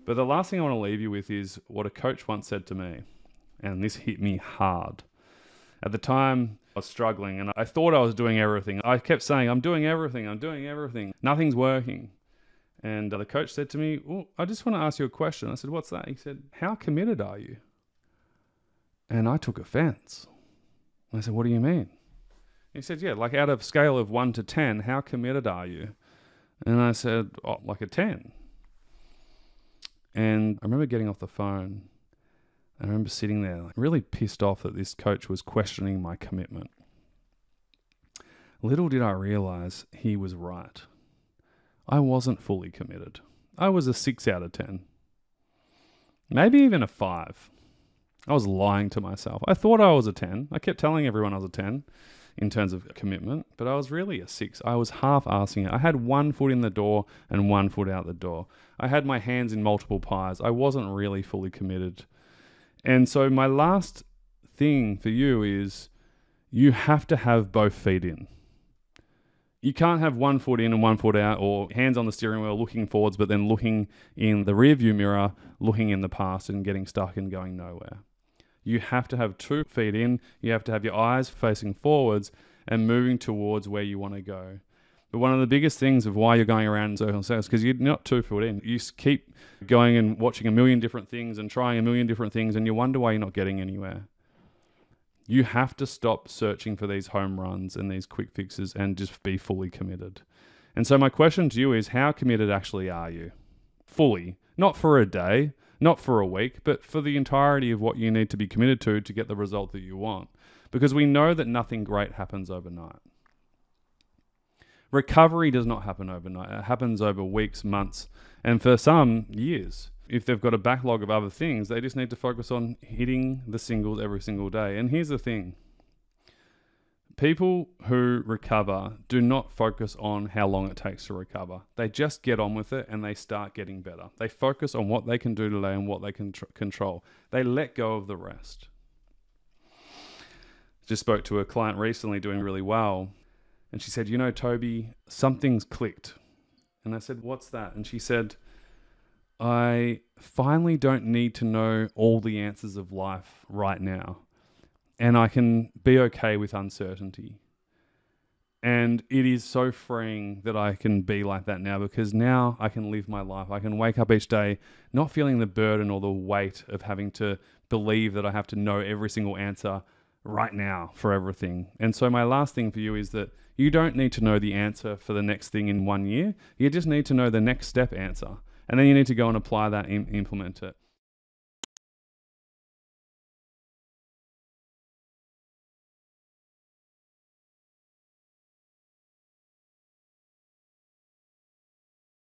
But the last thing I want to leave you with is what a coach once said to me, and this hit me hard. At the time, I was struggling and I thought I was doing everything. I kept saying, I'm doing everything, I'm doing everything. Nothing's working. And the coach said to me, well, I just want to ask you a question. I said, what's that? He said, how committed are you? And I took offense. I said, what do you mean? He said, yeah, like out of scale of 1 to 10, how committed are you? And I said, oh, like a 10. And I remember getting off the phone. I remember sitting there like, really pissed off that this coach was questioning my commitment. Little did I realize he was right. I wasn't fully committed. I was a 6 out of 10. Maybe even a 5. I was lying to myself. I thought I was a 10. I kept telling everyone I was a 10 in terms of commitment, but I was really a 6. I was half-assing it. I had 1 foot in the door and 1 foot out the door. I had my hands in multiple pies. I wasn't really fully committed. And so my last thing for you is you have to have both feet in. You can't have 1 foot in and 1 foot out, or hands on the steering wheel looking forwards, but then looking in the rearview mirror, looking in the past and getting stuck and going nowhere. You have to have 2 feet in. You have to have your eyes facing forwards and moving towards where you want to go. But one of the biggest things of why you're going around in circles is because you're not 2 foot in. You keep going and watching a million different things and trying a million different things, and you wonder why you're not getting anywhere. You have to stop searching for these home runs and these quick fixes and just be fully committed. And so my question to you is, how committed actually are you? Fully. Not for a day, not for a week, but for the entirety of what you need to be committed to get the result that you want. Because we know that nothing great happens overnight. Recovery does not happen overnight. It happens over weeks, months, and for some, years. If they've got a backlog of other things, they just need to focus on hitting the singles every single day. And here's the thing. People who recover do not focus on how long it takes to recover. They just get on with it and they start getting better. They focus on what they can do today and what they can control. They let go of the rest. Just spoke to a client recently doing really well. And she said, you know, Toby, something's clicked. And I said, what's that? And she said, I finally don't need to know all the answers of life right now. And I can be okay with uncertainty. And it is so freeing that I can be like that now, because now I can live my life. I can wake up each day not feeling the burden or the weight of having to believe that I have to know every single answer right now for everything. And so my last thing for you is that you don't need to know the answer for the next thing in 1 year. You just need to know the next step answer. And then you need to go and apply that and implement it.